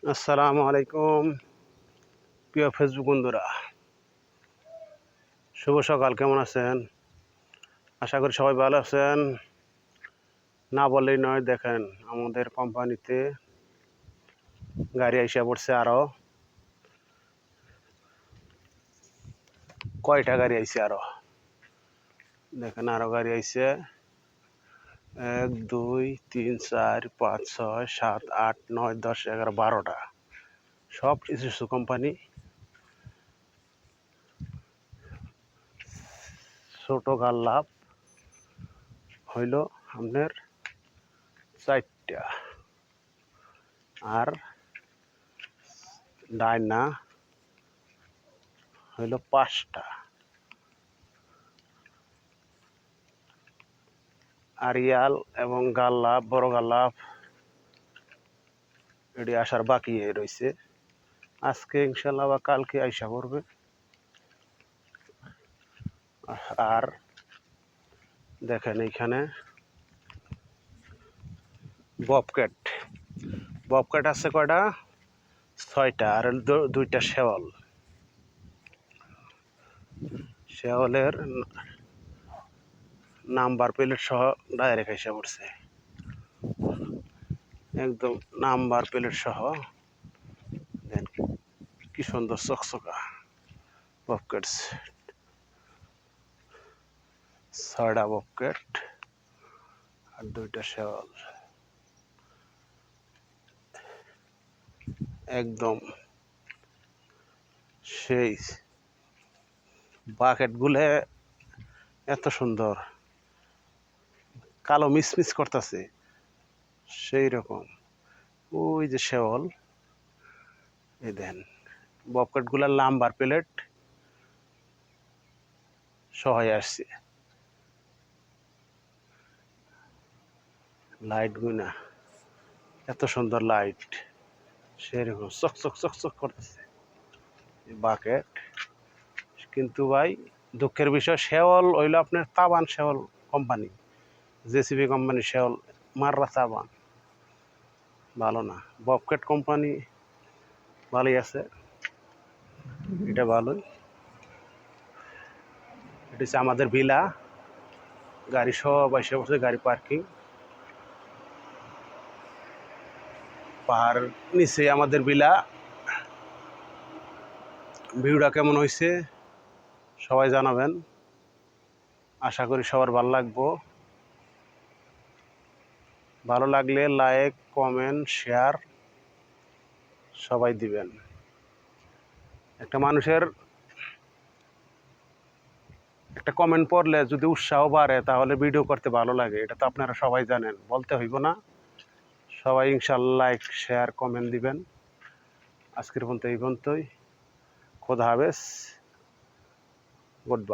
আসসালামু আলাইকুম প্রিয় ফেসবুক বন্ধুরা, শুভ সকাল। কেমন আছেন? আশা করি সবাই ভালো আছেন। না বললেই নয়, দেখেন আমাদের কোম্পানিতে গাড়ি আইসা পড়ছে। আরও কয়টা গাড়ি আইছে? আরও দেখেন, আরও গাড়ি আইছে। 1 2 3 4 5 6 7 8 9 10 11 12টা, সব ইসুজু কোম্পানি। ছোট গাল্লাপ হইল আপনার 4টা, আর ডাইনা হইল 5টা। আরিয়াল এবং গাল্লাপ, বড় গাল্লাপ এটি আসার বাকি রয়েছে। আজকে ইনশাল্লাহ বা কালকে আইসা পড়বে। আর দেখেন এইখানে ববক্যাট ববক্যাট আছে কয়টা? 6টা। আর 2টা শেওলের নাম্বার প্লেট সহ ডাইরেক্ট আইসা পড়ছে। একদম নাম্বার প্লেট সহ। দেন কি সুন্দর চকচকা ববক্যাটস। 6টা ববক্যাট আর 2টা শেওল। একদম সেই বাকেটগুলো এত সুন্দর, কালো মিসমিস করতেছে সেই রকম। ওই যে শেওল, এই দেন ববক্যাটগুলার নাম্বার প্লেট সহায় আসছে। লাইট গুনা এত সুন্দর লাইট, সেরকম চকচক চকচক করতেছে বাকেট। কিন্তু ভাই দুঃখের বিষয়, শেওল হইল আপনার তাবান শেওল কোম্পানি, জেসিবি কোম্পানি শেওল মাররা তাবান, ভালো না। ববক্যাট কোম্পানি ভালোই আছে, এটা ভালোই। এটা হচ্ছে আমাদের ভিলা, গাড়ি সব এসে বসে, গাড়ি পার্কিং। পাহাড় নিচে আমাদের ভিলা। ভিউটা কেমন হয়েছে সবাই জানাবেন। আশা করি সবার ভালো লাগবো। ভালো লাগলে লাইক, কমেন্ট, শেয়ার সবাই দিবেন। একটা মানুষের একটা কমেন্ট পড়লে যদি উৎসাহ বাড়ে, তাহলে ভিডিও করতে ভালো লাগে। এটা তো আপনারা সবাই জানেন, বলতে হইব না। সবাই ইনশাল্লাহ লাইক, শেয়ার, কমেন্ট দিবেন। আজকের পর্যন্ত এই পর্যন্তই। খোদা হাফেজ, গুড বাই।